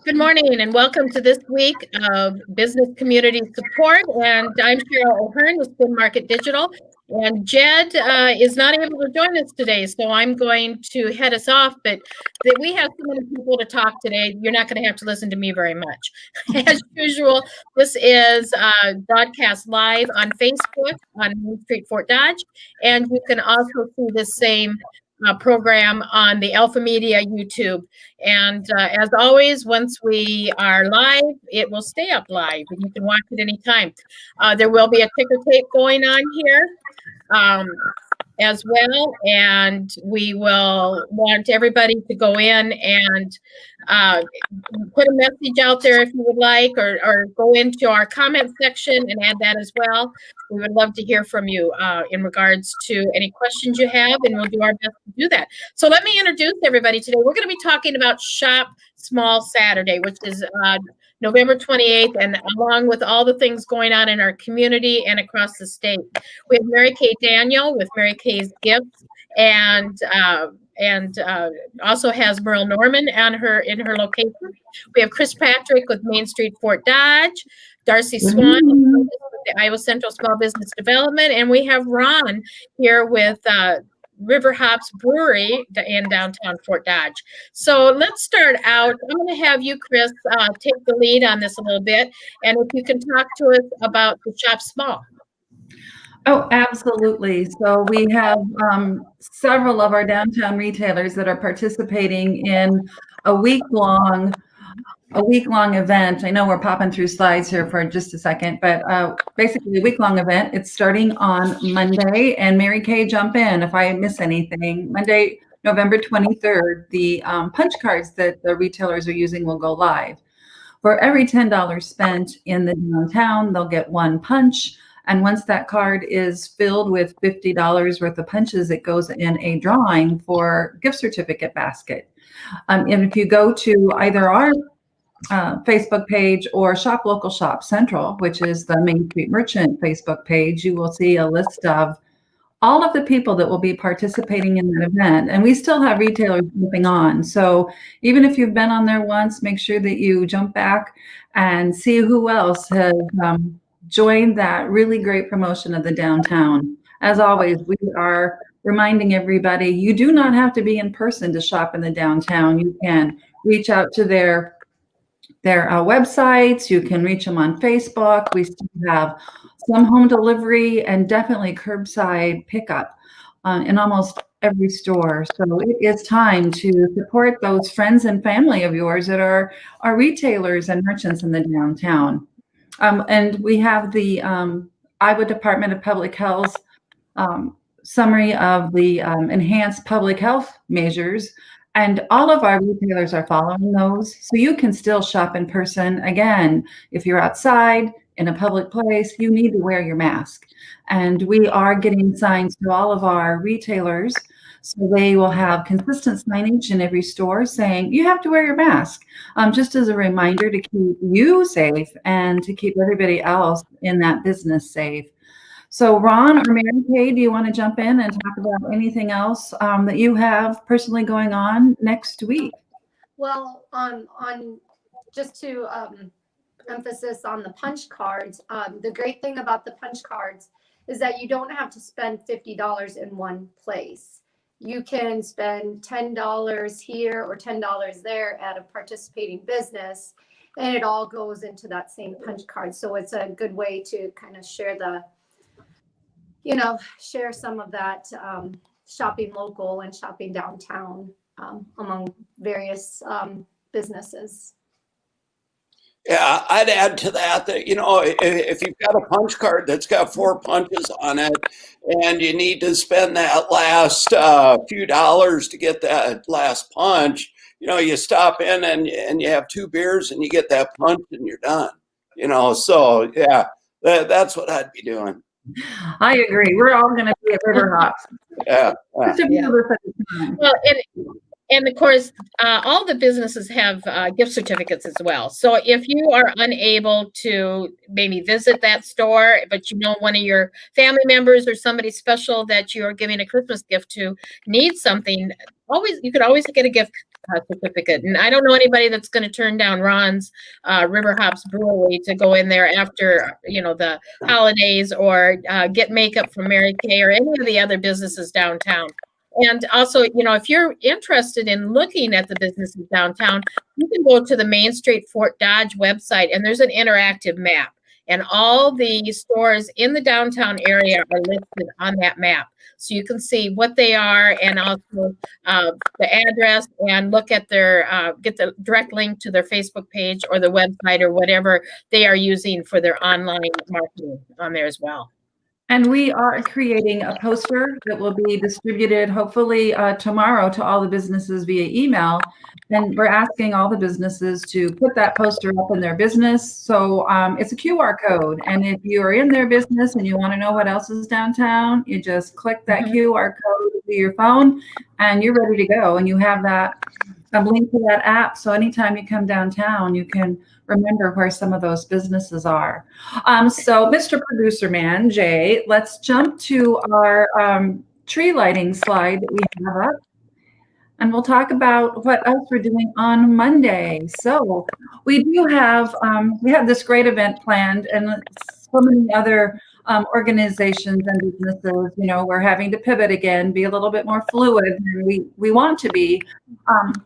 Good morning and welcome to this week of Business Community Support. And I'm Cheryl O'Hearn with Spin Market Digital. And Jed is not able to join us today, so I'm going to head us off. But we have so many people to talk today, you're not going to have to listen to me very much. As usual, this is broadcast live on Facebook on Main Street Fort Dodge. And you can also see the same program on the Alpha Media YouTube. And as always, once we are live, it will stay up live and you can watch it anytime. There will be a ticker tape going on here um, as well. And we will want everybody to go in and put a message out there if you would like, or go into our comment section and add that as well. We would love to hear from you in regards to any questions you have, and we'll do our best to do that. So let me introduce everybody today. We're going to be talking about Shop Small Saturday, which is November 28th, and along with all the things going on in our community and across the state. We have Mary Kay Daniel with Mary Kay's Gifts, and also has Merle Norman in her location. We have Chris Patrick with Main Street Fort Dodge, Darcy Swan with the Iowa Central Small Business Development, and we have Ron here with River Hops Brewery in downtown Fort Dodge. So let's start out. I'm going to have you, Chris, take the lead on this a little bit, and if you can talk to us about the Shop Small. Oh, absolutely. So we have several of our downtown retailers that are participating in a week-long event. I know we're popping through slides here for just a second, but basically a week-long event. It's starting on Monday, and Mary Kay, jump in if I miss anything. Monday, November 23rd, the punch cards that the retailers are using will go live. For every $10 spent in the downtown, they'll get one punch. And once that card is filled with $50 worth of punches, it goes in a drawing for gift certificate basket. And if you go to either our Facebook page or Shop Local Shop Central, which is the Main Street Merchant Facebook page, you will see a list of all of the people that will be participating in that event. And we still have retailers jumping on. So even if you've been on there once, make sure that you jump back and see who else has joined that really great promotion of the downtown. As always, we are reminding everybody, you do not have to be in person to shop in the downtown. You can reach out to their websites. You can reach them on Facebook. We still have some home delivery and definitely curbside pickup in almost every store. So it is time to support those friends and family of yours that are retailers and merchants in the downtown. And we have the Iowa Department of Public Health summary of the enhanced public health measures. And all of our retailers are following those. So you can still shop in person. Again, if you're outside in a public place, you need to wear your mask. And we are getting signs to all of our retailers. So they will have consistent signage in every store saying you have to wear your mask, just as a reminder to keep you safe and to keep everybody else in that business safe. So Ron or Mary Kay, do you want to jump in and talk about anything else that you have personally going on next week? Well, on just to emphasis on the punch cards, the great thing about the punch cards is that you don't have to spend $50 in one place. You can spend $10 here or $10 there at a participating business, and it all goes into that same punch card. So it's a good way to kind of share share some of that shopping local and shopping downtown among various businesses. Yeah, I'd add to that, if you've got a punch card that's got 4 punches on it and you need to spend that last few dollars to get that last punch, you stop in and you have 2 beers and you get that punch and you're done. So yeah, that's what I'd be doing. I agree. We're all going to be at River Hops. Yeah. Well, and of course, all the businesses have gift certificates as well. So if you are unable to maybe visit that store, but one of your family members or somebody special that you're giving a Christmas gift to needs something, you could always get a gift certificate. And I don't know anybody that's going to turn down Ron's River Hops Brewery to go in there after, the holidays, or get makeup from Mary Kay or any of the other businesses downtown. And also, if you're interested in looking at the businesses downtown, you can go to the Main Street Fort Dodge website, and there's an interactive map. And all the stores in the downtown area are listed on that map. So you can see what they are, and also the address, and look at get the direct link to their Facebook page or the website or whatever they are using for their online marketing on there as well. And we are creating a poster that will be distributed hopefully tomorrow to all the businesses via email. And we're asking all the businesses to put that poster up in their business. So it's a QR code. And if you are in their business and you want to know what else is downtown, you just click that QR code to your phone and you're ready to go. And you have that link to that app. So anytime you come downtown, you can remember where some of those businesses are. So Mr. Producer Man, Jay, let's jump to our tree lighting slide that we have up. And we'll talk about what else we're doing on Monday. So we do have, we have this great event planned, and so many other organizations and businesses, we're having to pivot again, be a little bit more fluid than we want to be.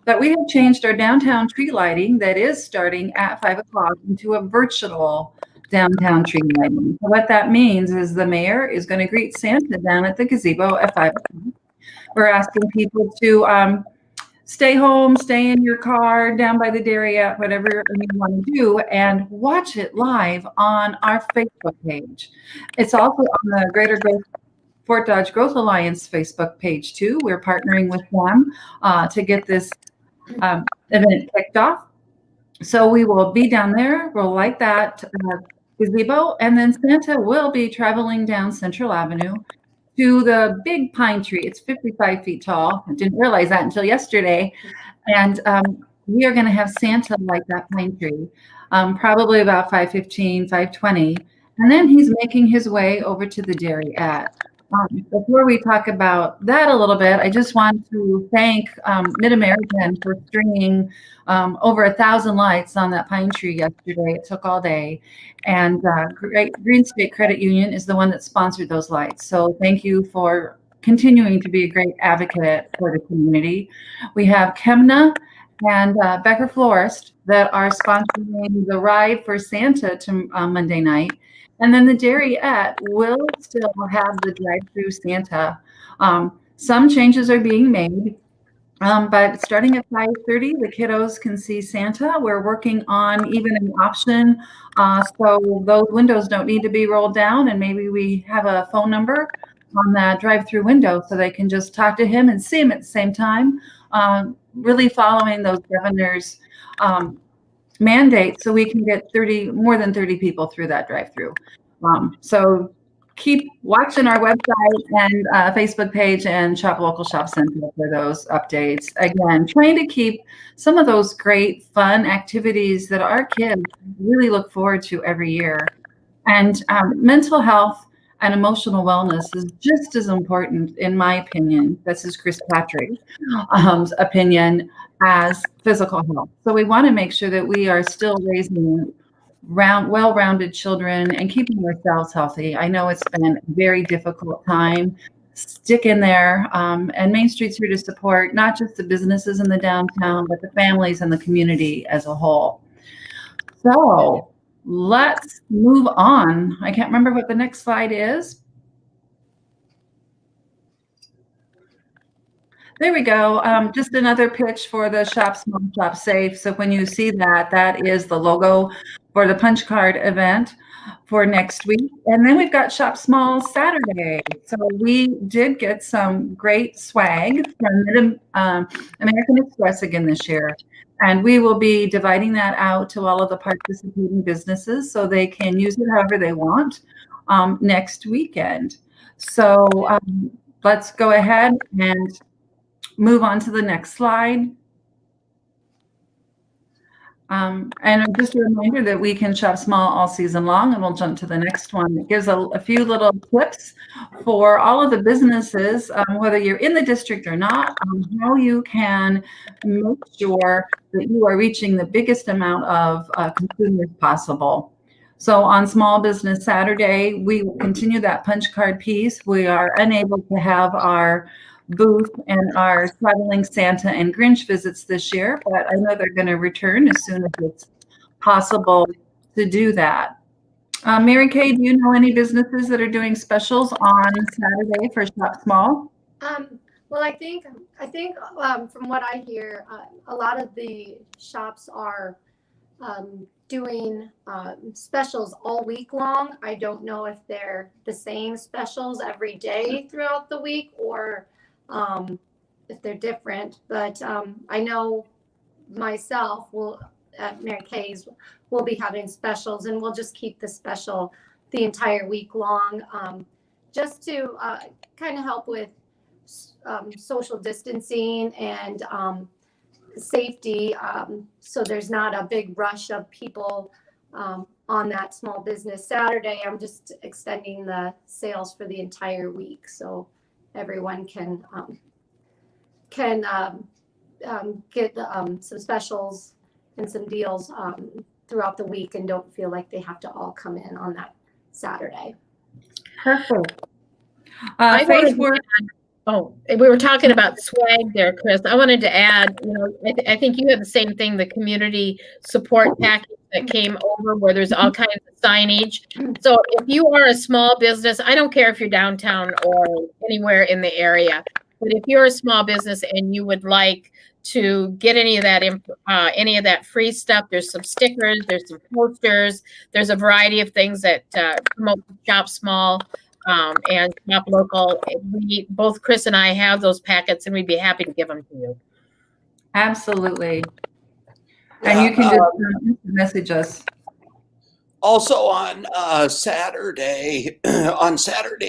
But we have changed our downtown tree lighting that is starting at 5 o'clock into a virtual downtown tree lighting. So what that means is the mayor is going to greet Santa down at the gazebo at 5 o'clock. We're asking people to stay home, stay in your car, down by the dairy, whatever you want to do, and watch it live on our Facebook page. It's also on the Greater Fort Dodge Growth Alliance Facebook page too. We're partnering with them to get this event kicked off. So we will be down there. We'll light that gazebo, and then Santa will be traveling down Central Avenue to the big pine tree. It's 55 feet tall. I didn't realize that until yesterday. And we are going to have Santa light that pine tree, probably about 5:15, 5:20. And then he's making his way over to the dairy at. Before we talk about that a little bit, I just want to thank Mid-American for stringing over 1,000 lights on that pine tree yesterday. It took all day. And Green State Credit Union is the one that sponsored those lights. So thank you for continuing to be a great advocate for the community. We have Chemna and Becker Florist that are sponsoring the ride for Santa to Monday night. And then the Dairyette will still have the drive-through Santa. Some changes are being made, but starting at 5:30, the kiddos can see Santa. We're working on even an option so those windows don't need to be rolled down, and maybe we have a phone number on that drive-through window so they can just talk to him and see him at the same time, really following those governor's mandate so we can get more than 30 people through that drive-through. So keep watching our website and Facebook page and Shop Local Shop Center for those updates. Again, trying to keep some of those great fun activities that our kids really look forward to every year. And mental health and emotional wellness is just as important, in my opinion. This is Chris Patrick's opinion, as physical health. So we want to make sure that we are still raising well-rounded children and keeping ourselves healthy. I know it's been a very difficult time. Stick in there. And Main Street's here to support not just the businesses in the downtown, but the families and the community as a whole. So let's move on. I can't remember what the next slide is. There we go. Just another pitch for the Shop Small, Shop Safe. So when you see that, that is the logo for the punch card event for next week. And then we've got Shop Small Saturday. So we did get some great swag from American Express again this year. And we will be dividing that out to all of the participating businesses so they can use it however they want next weekend. So let's go ahead and move on to the next slide. And just a reminder that we can shop small all season long, and we'll jump to the next one. It gives a few little tips for all of the businesses, whether you're in the district or not, how you can make sure that you are reaching the biggest amount of consumers possible. So on Small Business Saturday, we will continue that punch card piece. We are unable to have our booth and our traveling Santa and Grinch visits this year, but I know they're going to return as soon as it's possible to do that. Mary Kay, do you know any businesses that are doing specials on Saturday for Shop Small? Well, I think from what I hear, a lot of the shops are doing specials all week long. I don't know if they're the same specials every day throughout the week or if they're different, but I know myself at Mary Kay's will be having specials, and we'll just keep the special the entire week long, just to kind of help with social distancing and safety, so there's not a big rush of people on that Small Business Saturday. I'm just extending the sales for the entire week, so everyone can get some specials and some deals throughout the week and don't feel like they have to all come in on that Saturday. Perfect. Facebook. Oh, we were talking about swag there, Chris. I wanted to add, I think you have the same thing, the community support package that came over where there's all kinds of signage. So if you are a small business, I don't care if you're downtown or anywhere in the area, but if you're a small business and you would like to get any of that free stuff, there's some stickers, there's some posters, there's a variety of things that promote Shop Small. And Shop Local. Both Chris and I have those packets, and we'd be happy to give them to you. Absolutely. And you can just message us. Also on Saturday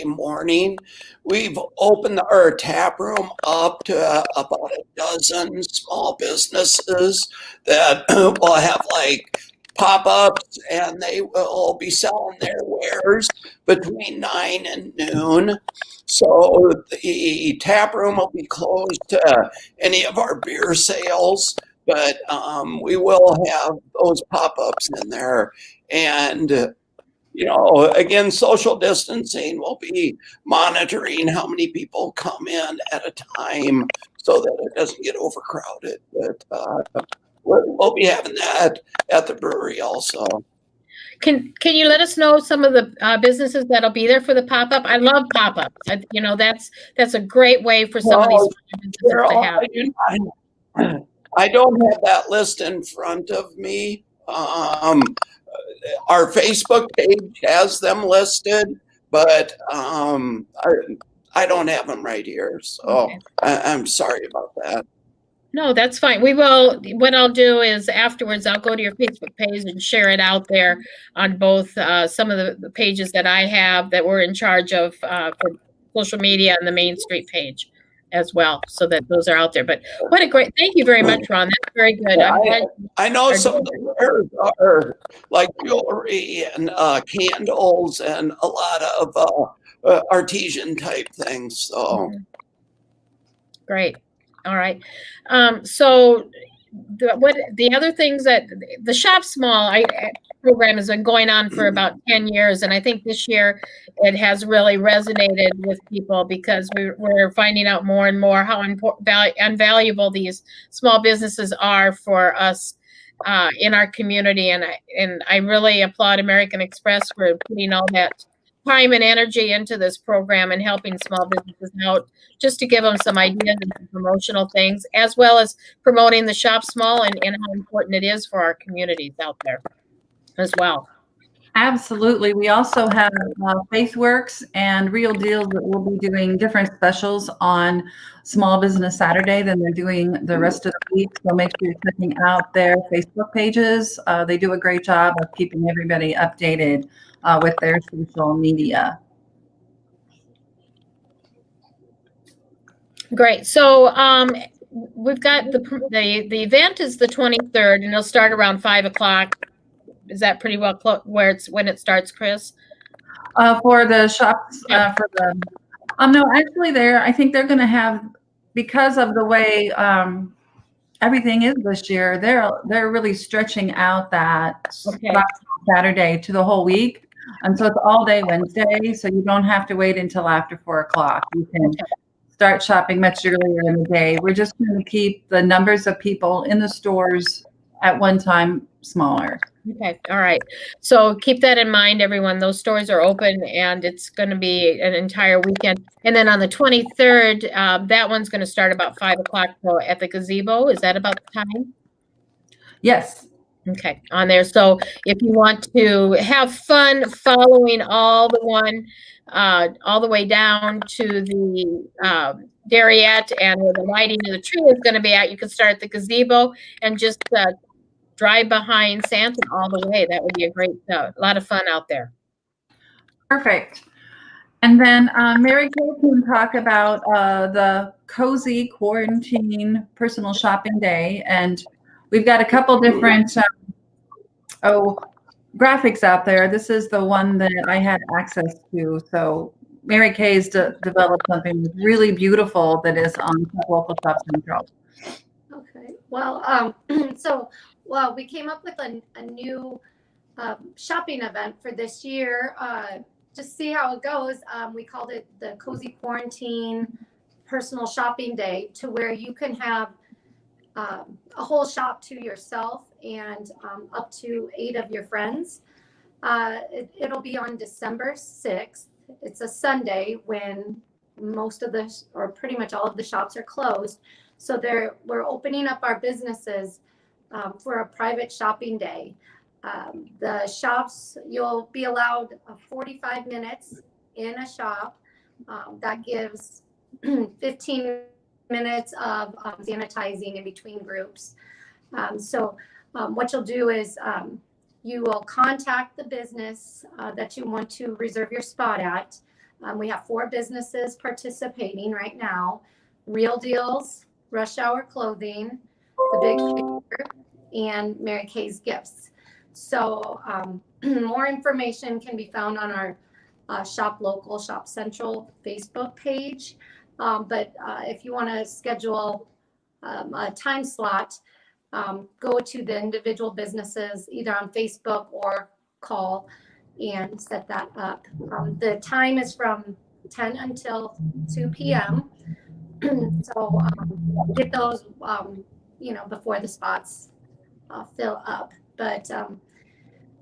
morning, we've opened our tap room up to about a dozen small businesses that will have like pop-ups, and they will be selling their wares between 9 and noon. So the tap room will be closed to any of our beer sales, but we will have those pop-ups in there. And again, social distancing, we'll be monitoring how many people come in at a time so that it doesn't get overcrowded. But we'll be having that at the brewery also. Can you let us know some of the businesses that'll be there for the pop-up? I love pop-ups. That's a great way for some of these businesses to have. I don't have that list in front of me. Our Facebook page has them listed, but I don't have them right here. So okay. I'm sorry about that. No, that's fine. We will. What I'll do is afterwards, I'll go to your Facebook page and share it out there on both some of the pages that I have that we're in charge of for social media and the Main Street page as well, so that those are out there. But what a great, thank you very much, Ron. That's very good. Yeah, I know some of the wares are like jewelry and candles and a lot of artesian type things. So great. All right. So the other things that the Shop Small program has been going on for about 10 years. And I think this year it has really resonated with people because we're finding out more and more how invaluable these small businesses are for us in our community. And I really applaud American Express for putting all that time and energy into this program and helping small businesses out, just to give them some ideas and some promotional things, as well as promoting the Shop Small and how important it is for our communities out there as well. Absolutely. We also have FaithWorks and Real Deals that will be doing different specials on Small Business Saturday than they're doing the rest of the week. So make sure you're checking out their Facebook pages. They do a great job of keeping everybody updated with their social media. Great. So we've got the event is the 23rd, and it'll start around 5 o'clock. Is that pretty well when it starts, Chris? For the shops, for the, no, actually I think they're going to have, because of the way everything is this year, they're really stretching out that Okay. Saturday to the whole week. And so it's all day Wednesday. So you don't have to wait until after 4 o'clock. You can start shopping much earlier in the day. We're just going to keep the numbers of people in the stores at one time smaller. Okay. All right. So keep that in mind, everyone. Those stores are open and it's going to be an entire weekend. And then on the 23rd, that one's going to start about 5 o'clock at the gazebo. Is that about the time? Yes. Okay. On there. So if you want to have fun following all the way down to the Darriette and where the lighting of the tree is going to be at, you can start at the gazebo and just drive behind Santa all the way. That would be a great, lot of fun out there. Perfect. And then Mary Kay can talk about the Cozy Quarantine Personal Shopping Day. And we've got a couple different graphics out there. This is the one that I had access to. So Mary Kay's developed something really beautiful that is on Local Shop Central. Okay. Well, well, we came up with a new shopping event for this year. Just see how it goes. We called it the Cozy Quarantine Personal Shopping Day, to where you can have a whole shop to yourself and up to 8 of your friends. It'll be on December 6th. It's a Sunday when most of or pretty much all of the shops are closed. So we're opening up our businesses for a private shopping day. The shops, you'll be allowed 45 minutes in a shop. That gives 15 minutes of sanitizing in between groups. So what you'll do is you will contact the business that you want to reserve your spot at. We have 4 businesses participating right now: Real Deals, Rush Hour Clothing, The Big Picture, and Mary Kay's Gifts. So more information can be found on our Shop Local, Shop Central Facebook page. But if you want to schedule a time slot, go to the individual businesses either on Facebook or call and set that up. The time is from 10 until 2 p.m. So get those, before the spots fill up. But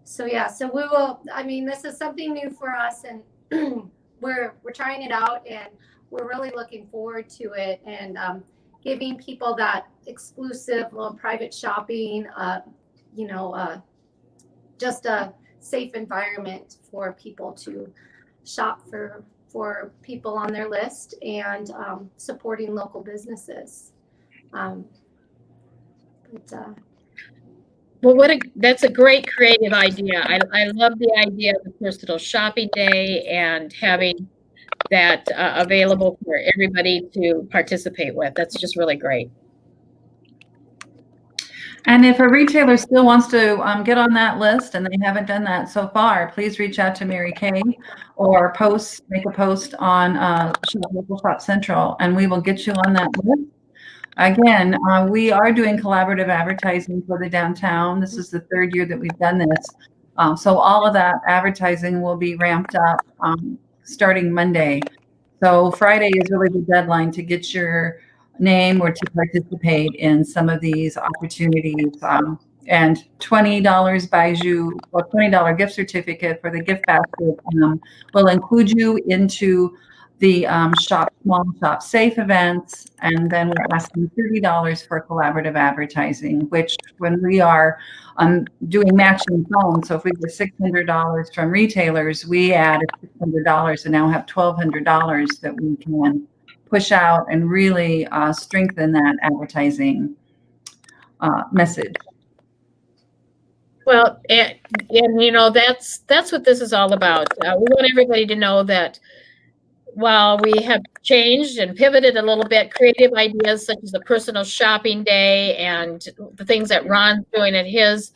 so yeah, so we will. I mean, this is something new for us, and we're trying it out, and we're really looking forward to it, and giving people that exclusive little private shopping, just a safe environment for people to shop for people on their list, and supporting local businesses. Well, that's a great creative idea. I love the idea of the personal shopping day and having that available for everybody to participate with. That's just really great. And if a retailer still wants to get on that list and they haven't done that so far, please reach out to Mary Kay or make a post on Local Shop Central, and we will get you on that list. Again, we are doing collaborative advertising for the downtown. This is the 3rd year that we've done this. So all of that advertising will be ramped up starting Monday. So Friday is really the deadline to get your name or to participate in some of these opportunities. And $20 buys you a $20 gift certificate for the gift basket. Will include you into the Small Shop Safe events, and then we're asking $30 for collaborative advertising, which when we are doing matching phones, so if we get $600 from retailers, we add $600 and now have $1,200 that we can push out and really strengthen that advertising message. Well, and that's what this is all about. We want everybody to know that while we have changed and pivoted a little bit, creative ideas such as the personal shopping day and the things that Ron's doing at his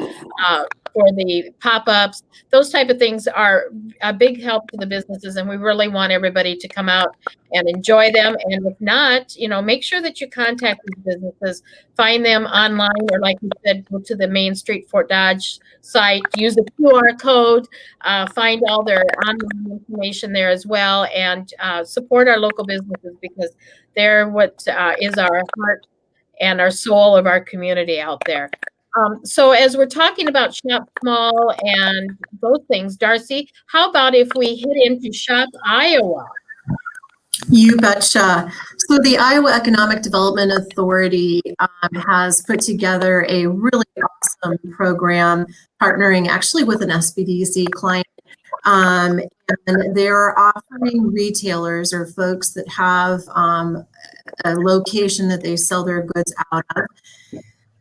for the pop-ups, those type of things are a big help to the businesses, and we really want everybody to come out and enjoy them. And if not, make sure that you contact these businesses, find them online, or like you said, go to the Main Street Fort Dodge site, use the QR code, find all their online information there as well, and support our local businesses, because they're what is our heart and our soul of our community out there. So as we're talking about Shop Small and those things, Darcy, how about if we hit into Shop Iowa? You betcha. So the Iowa Economic Development Authority has put together a really awesome program, partnering actually with an SBDC client. And they're offering retailers or folks that have a location that they sell their goods out of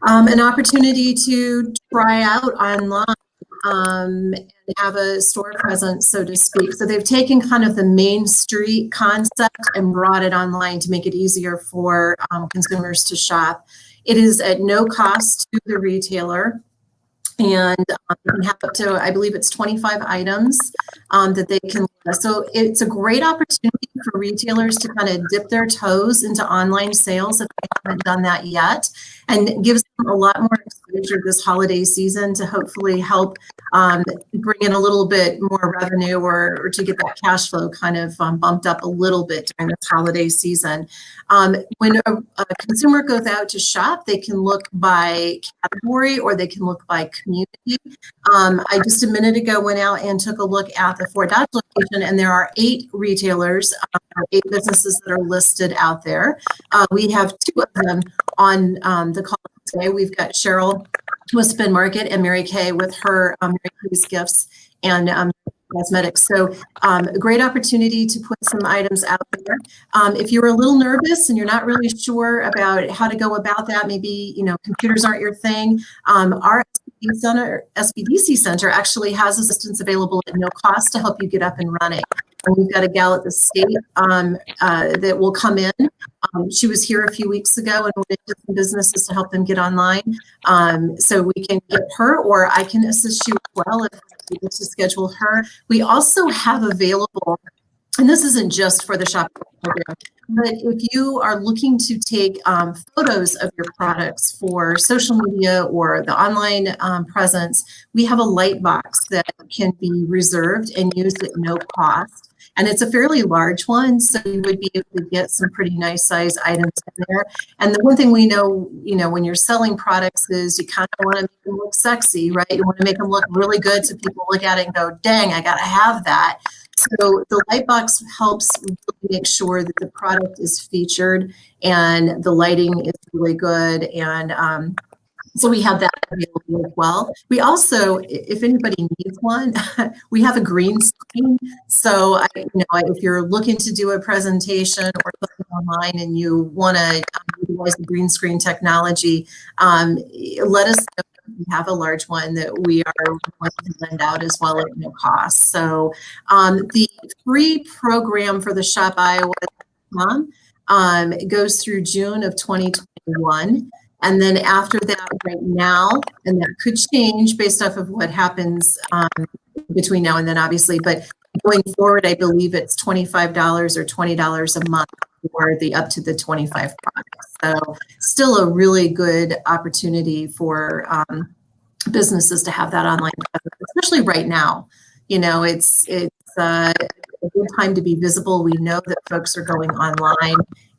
an opportunity to try out online and have a store presence, so to speak. So they've taken kind of the Main Street concept and brought it online to make it easier for consumers to shop. It is at no cost to the retailer. And we have up to, I believe it's 25 items that they can. So it's a great opportunity for retailers to kind of dip their toes into online sales if they haven't done that yet, and gives them a lot more exposure this holiday season to hopefully help bring in a little bit more revenue, or to get that cash flow kind of bumped up a little bit during this holiday season. When a consumer goes out to shop, they can look by category or they can look by community. I just a minute ago went out and took a look at the Fort Dodge location, and there are 8 retailers, 8 businesses that are listed out there. We have 2 of them on the call today. We've got Cheryl with Spin Market and Mary Kay with her Mary Kay's Gifts and Cosmetics. So a great opportunity to put some items out there. If you're a little nervous and you're not really sure about how to go about that, maybe computers aren't your thing, our SBDC Center actually has assistance available at no cost to help you get up and running. And we've got a gal at the state that will come in. She was here a few weeks ago and went into some businesses to help them get online. So we can get her, or I can assist you as well if you need to schedule her. We also have available, and this isn't just for the shopping program, but if you are looking to take photos of your products for social media or the online presence, we have a light box that can be reserved and used at no cost. And it's a fairly large one, so you would be able to get some pretty nice size items in there. And the one thing we know, when you're selling products is you kind of want to make them look sexy, right? You want to make them look really good so people look at it and go, dang, I got to have that. So the light box helps really make sure that the product is featured and the lighting is really good. And so we have that available as well. We also, if anybody needs one, we have a green screen. So, if you're looking to do a presentation or something online and you want to utilize the green screen technology, let us know. We have a large one that we are going to lend out as well at no cost. So the free program for the Shop Iowa goes through June of 2021. And then after that, right now, and that could change based off of what happens between now and then, obviously, but going forward, I believe it's $25 or $20 a month for the up to the 25 products. So still a really good opportunity for businesses to have that online presence, especially right now. It's a good time to be visible. We know that folks are going online,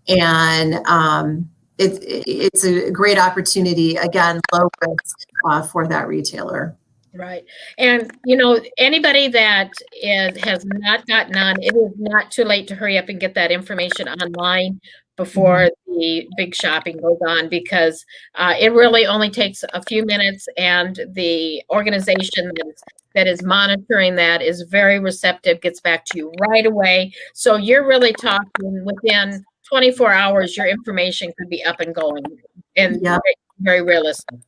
and it's a great opportunity, again, low risk for that retailer. Right. And, anybody that has not gotten on, it is not too late to hurry up and get that information online before the big shopping goes on, because it really only takes a few minutes, and the organization that is monitoring that is very receptive, gets back to you right away. So you're really talking within 24 hours, your information could be up and going, and very, very realistic.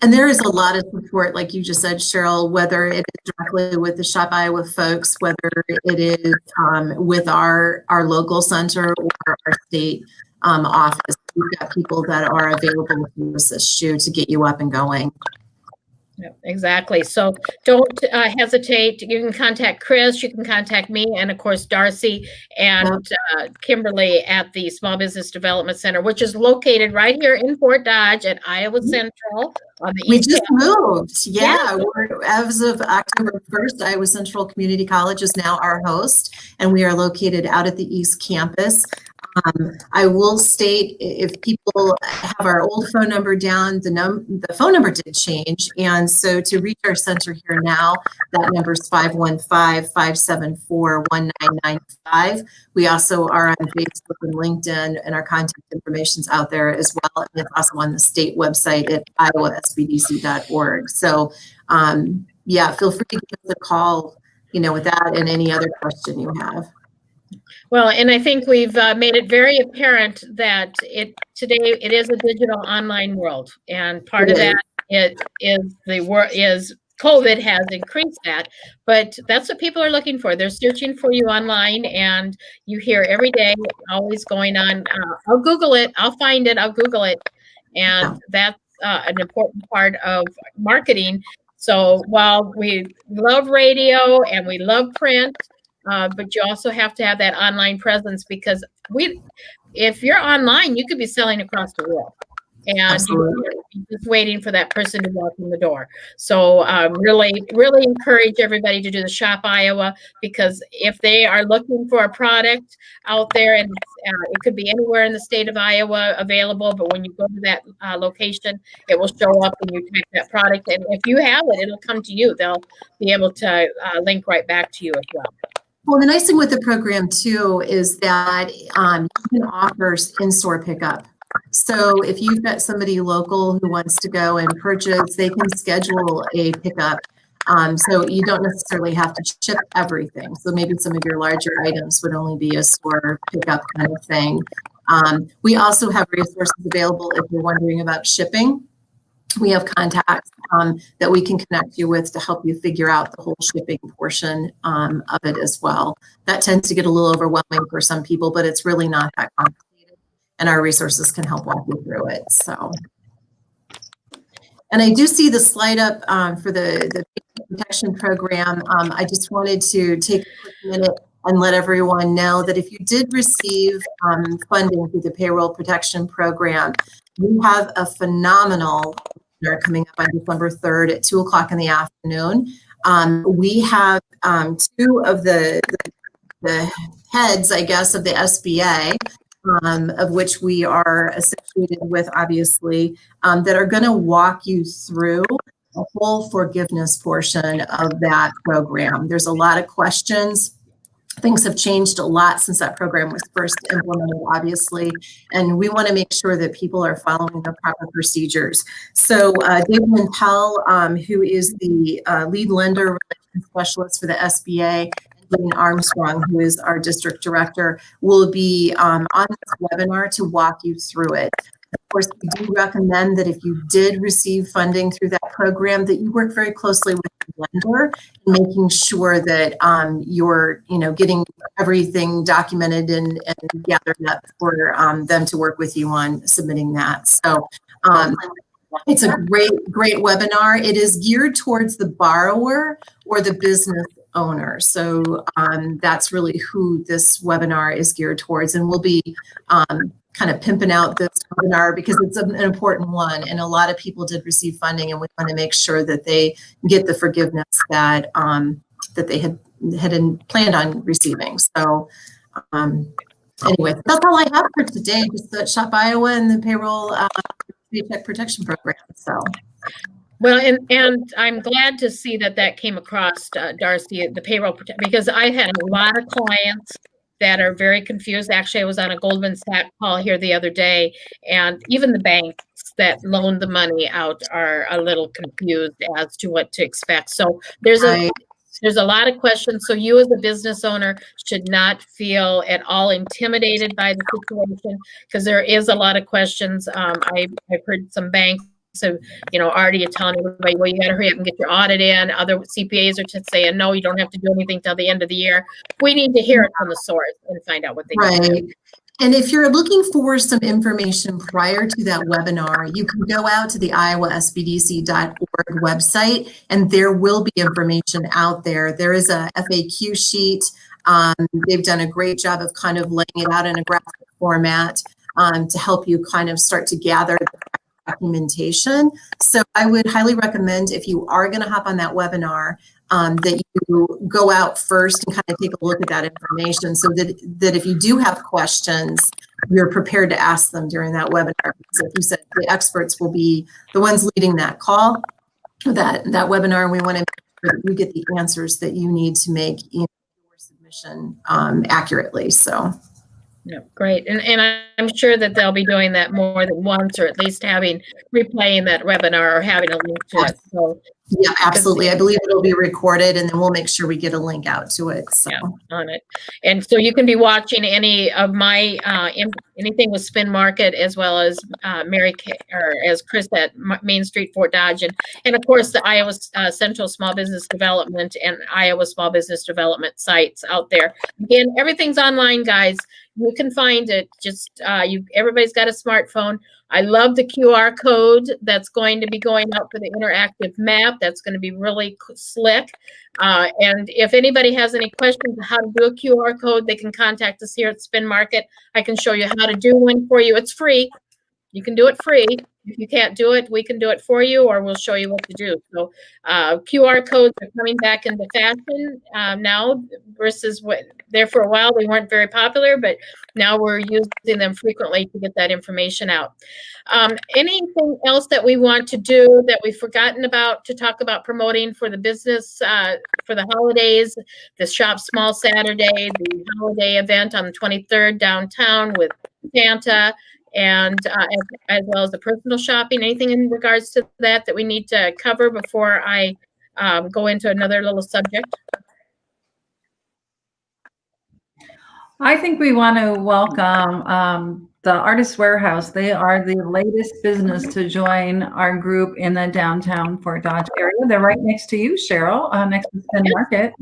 And there is a lot of support, like you just said, Cheryl, whether it is directly with the Shop Iowa folks, whether it is with our local center or our state office. We've got people that are available to assist you to get you up and going. Yeah, exactly. So don't hesitate. You can contact Chris, you can contact me, and of course, Darcy and Kimberly at the Small Business Development Center, which is located right here in Fort Dodge at Iowa Central. On the We east just end. moved. Yeah, as of October 1st, Iowa Central Community College is now our host, and we are located out at the East Campus. I will state, if people have our old phone number down, the phone number did change. And so to reach our center here now, that number is 515-574-1995. We also are on Facebook and LinkedIn, and our contact information is out there as well. And it's also on the state website at iowasbdc.org. So yeah, feel free to give us a call, with that and any other question you have. Well, and I think we've made it very apparent that today it is a digital online world, and part of that is COVID has increased that, but that's what people are looking for. They're searching for you online, and you hear every day, always going on. I'll Google it. I'll find it. I'll Google it, and that's an important part of marketing. So while we love radio and we love print, but you also have to have that online presence, because if you're online, you could be selling across the world, and you're just waiting for that person to walk in the door. So really encourage everybody to do the Shop Iowa, because if they are looking for a product out there, and it could be anywhere in the state of Iowa available, but when you go to that location, it will show up and you type that product, and if you have it, it'll come to you. They'll be able to link right back to you as well. Well, the nice thing with the program too is that you can offer in-store pickup. So if you've got somebody local who wants to go and purchase, they can schedule a pickup. So you don't necessarily have to ship everything. So maybe some of your larger items would only be a store pickup kind of thing. We also have resources available if you're wondering about shipping. We have contacts that we can connect you with to help you figure out the whole shipping portion of it as well. That tends to get a little overwhelming for some people, but it's really not that complicated, and our resources can help walk you through it. So, and I do see the slide up for the protection program. I just wanted to take a quick minute and let everyone know that if you did receive funding through the payroll protection program, we have a phenomenal webinar coming up on December 3rd at 2:00 in the afternoon. We have two of the heads, I guess, of the SBA, of which we are associated with, obviously, that are going to walk you through the whole forgiveness portion of that program. There's a lot of questions. Things have changed a lot since that program was first implemented, obviously, and we want to make sure that people are following the proper procedures. So David Pell, who is the lead lender relations specialist for the SBA, and Dean Armstrong, who is our district director, will be on this webinar to walk you through it. Of course, we do recommend that if you did receive funding through that program, that you work very closely with the lender, making sure that you're, getting everything documented and gathered up for them to work with you on submitting that. So it's a great webinar. It is geared towards the borrower or the business owner. So that's really who this webinar is geared towards, and we'll be kind of pimping out this webinar because it's an important one, and a lot of people did receive funding, and we want to make sure that they get the forgiveness that that they had planned on receiving. So anyway, that's all I have for today. Just the Shop Iowa and the payroll paycheck protection program. So. Well, and I'm glad to see that came across, Darcy, the payroll protection, because I had a lot of clients that are very confused. Actually, I was on a Goldman Sachs call here the other day, and even the banks that loan the money out are a little confused as to what to expect. So there's a lot of questions. So you as a business owner should not feel at all intimidated by the situation, because there is a lot of questions. I've heard some banks So, already you're telling everybody, well, you got to hurry up and get your audit in. Other CPAs are just saying, no, you don't have to do anything till the end of the year. We need to hear it from the source and find out what they need to do. Right. And if you're looking for some information prior to that webinar, you can go out to the iowasbdc.org website, and there will be information out there. There is a FAQ sheet. They've done a great job of kind of laying it out in a graphic format to help you kind of start to gather the documentation. So I would highly recommend, if you are going to hop on that webinar, that you go out first and kind of take a look at that information, so that if you do have questions, you're prepared to ask them during that webinar. Because like you said, the experts will be the ones leading that call, that webinar, and we want to make sure that you get the answers that you need to make your submission accurately. So. Yeah, great. And I'm sure that they'll be doing that more than once, or at least replaying that webinar or having a link to it. So yeah, absolutely. I believe it'll be recorded, and then we'll make sure we get a link out to it. So. Yeah, on it. And so you can be watching any of my anything with Spin Market, as well as as Chris at Main Street Fort Dodge, and of course the Iowa Central Small Business Development and Iowa Small Business Development sites out there. Again, everything's online, guys. You can find it. Just everybody's got a smartphone. I love the QR code that's going to be going out for the interactive map. That's going to be really slick. And if anybody has any questions on how to do a QR code, they can contact us here at Spin Market. I can show you how to do one for you. It's free. You can do it free. If you can't do it, we can do it for you, or we'll show you what to do. So QR codes are coming back into fashion now, versus what there for a while they weren't very popular, but now we're using them frequently to get that information out. Anything else that we want to do that we've forgotten about to talk about promoting for the business for the holidays? The Shop Small Saturday, the holiday event on the 23rd downtown with Santa, and as well as the personal shopping. Anything in regards to that we need to cover before I go into another little subject? I think we want to welcome the Artist Warehouse. They are the latest business to join our group in the downtown Fort Dodge area. They're right next to you, Cheryl, next to Spin Market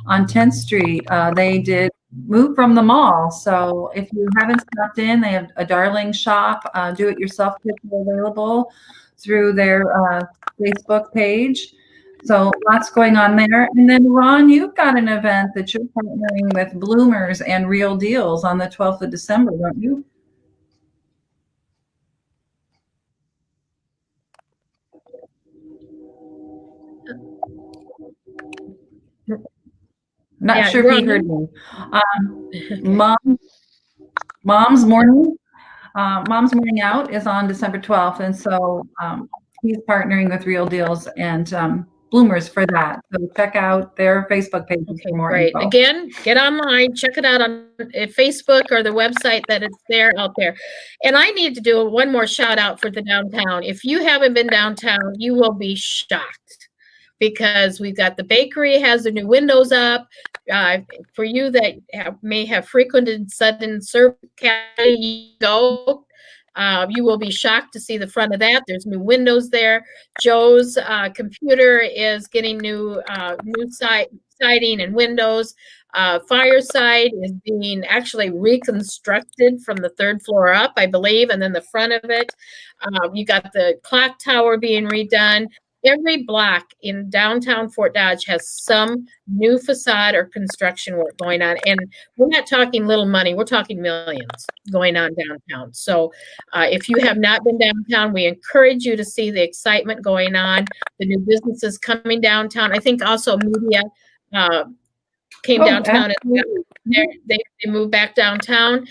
on 10th Street. They did move from the mall. So if you haven't stopped in, they have a darling shop, do-it-yourself kits available through their Facebook page. So lots going on there. And then Ron, you've got an event that you're partnering with Bloomers and Real Deals on the 12th of December, don't you? Not sure if you heard me. Mom's Morning Out is on December 12th. And so he's partnering with Real Deals and Bloomers for that. So check out their Facebook page for more info. Again, get online, check it out on Facebook or the website that it's there out there. And I need to do one more shout out for the downtown. If you haven't been downtown, you will be shocked, because we've got the bakery has the new windows up. For you that may have frequented Sudden Serve County, you will be shocked to see the front of that. There's new windows there. Joe's Computer is getting new siding and windows. Fireside is being actually reconstructed from the 3rd floor up, I believe, and then the front of it. You got the clock tower being redone. Every block in downtown Fort Dodge has some new facade or construction work going on. And we're not talking little money. We're talking millions going on downtown. So if you have not been downtown, we encourage you to see the excitement going on, the new businesses coming downtown. I think also media came downtown. They moved back downtown.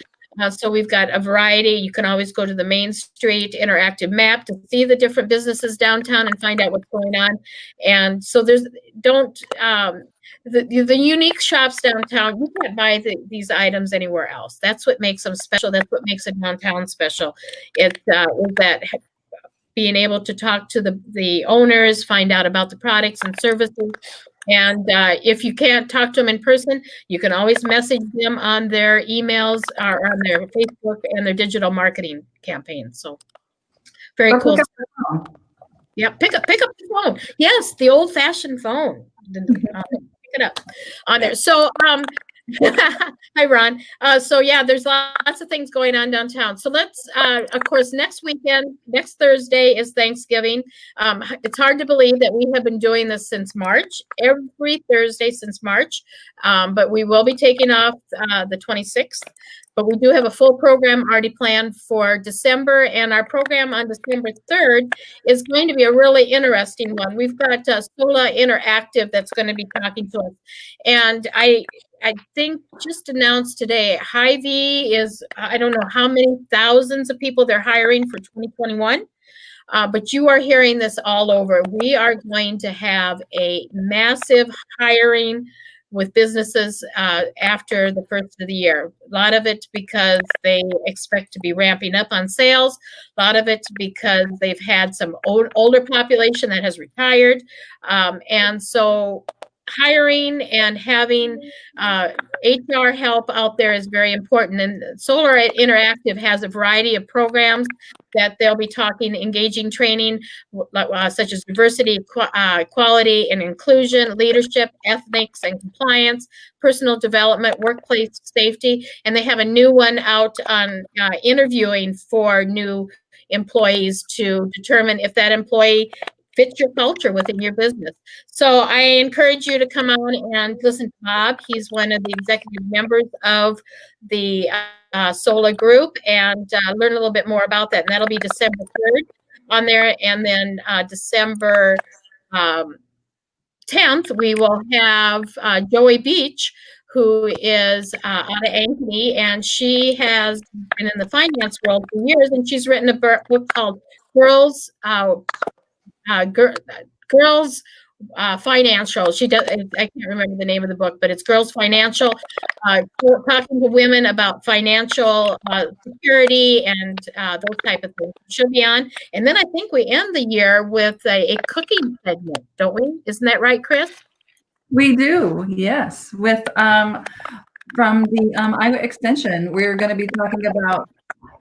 So we've got a variety. You can always go to the Main Street interactive map to see the different businesses downtown and find out what's going on. And so the unique shops downtown, you can't buy these items anywhere else. That's what makes them special. That's what makes a downtown special. Is that being able to talk to the owners, find out about the products and services. And if you can't talk to them in person, you can always message them on their emails or on their Facebook and their digital marketing campaigns. So very cool. phone. Yeah, pick up the phone. Yes, the old-fashioned phone. Pick it up on there. So, hi, Ron. So yeah, there's lots of things going on downtown. So let's, of course, next Thursday is Thanksgiving. It's hard to believe that we have been doing this since March, every Thursday since March, but we will be taking off the 26th. But we do have a full program already planned for December, and our program on December 3rd is going to be a really interesting one. We've got SOLA Interactive that's going to be talking to us. And I think just announced today, Hy-Vee is, I don't know how many thousands of people they're hiring for 2021. But you are hearing this all over. We are going to have a massive hiring with businesses after the first of the year. A lot of it because they expect to be ramping up on sales. A lot of it because they've had some older population that has retired. And so hiring and having HR help out there is very important. And Solar Interactive has a variety of programs that they'll be talking, engaging training, such as diversity, equality and inclusion, leadership, ethics and compliance, personal development, workplace safety. And they have a new one out on interviewing for new employees to determine if that employee fits your culture within your business. So I encourage you to come on and listen to Bob. He's one of the executive members of the SOLA group, and learn a little bit more about that. And that'll be December 3rd on there. And then December 10th, we will have Joey Beach, who is out of Ankeny, and she has been in the finance world for years, and she's written a book called Girls Financial. She does. I can't remember the name of the book, but it's Girls Financial, talking to women about financial security and those type of things. She'll be on, and then I think we end the year with a cooking segment, don't we? Isn't that right, Chris? We do, yes. With from the Iowa Extension, we're going to be talking about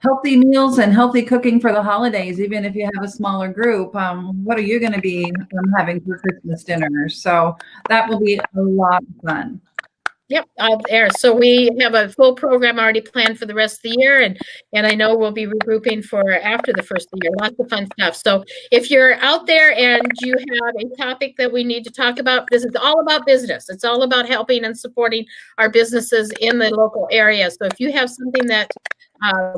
healthy meals and healthy cooking for the holidays. Even if you have a smaller group, what are you going to be having for Christmas dinner? So that will be a lot of fun. Yep, there. So we have a full program already planned for the rest of the year, and I know we'll be regrouping for after the first of the year. Lots of fun stuff. So if you're out there and you have a topic that we need to talk about, this is all about business. It's all about helping and supporting our businesses in the local area. So if you have something that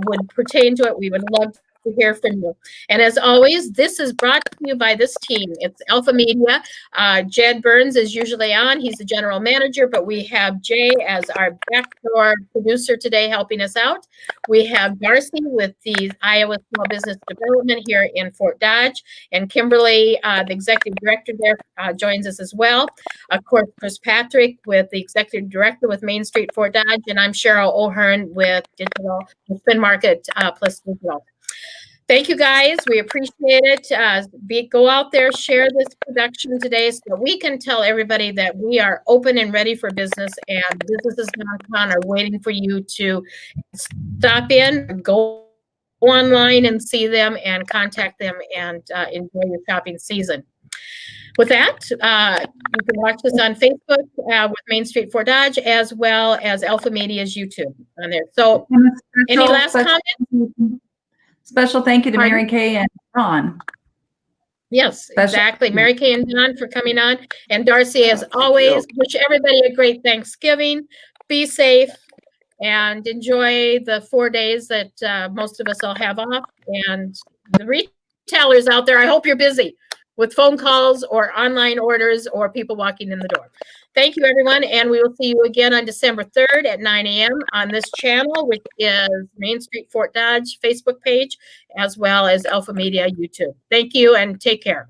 would pertain to it, we would love to hear from you. And as always, this is brought to you by this team. It's Alpha Media. Jed Burns is usually on. He's the general manager, but we have Jay as our backdoor producer today helping us out. We have Darcy with the Iowa Small Business Development here in Fort Dodge, and Kimberly, the executive director there, joins us as well. Of course, Chris Patrick with the executive director with Main Street Fort Dodge, and I'm Cheryl O'Hearn with Digital Spin Market Plus Digital. Thank you, guys. We appreciate it. Go out there, share this production today so that we can tell everybody that we are open and ready for business, and businesses downtown are waiting for you to stop in, go online and see them and contact them and enjoy your shopping season. With that, you can watch this on Facebook with Main Street Fort Dodge, as well as Alpha Media's YouTube on there. So any last comments? Special thank you to Mary Kay and Ron. Yes, exactly. Mary Kay and Don for coming on. And Darcy, as always, wish everybody a great Thanksgiving. Be safe and enjoy the 4 days that most of us all have off. And the retailers out there, I hope you're busy with phone calls or online orders or people walking in the door. Thank you, everyone, and we will see you again on December 3rd at 9 a.m. on this channel, which is Main Street Fort Dodge Facebook page, as well as Alpha Media YouTube. Thank you, and take care.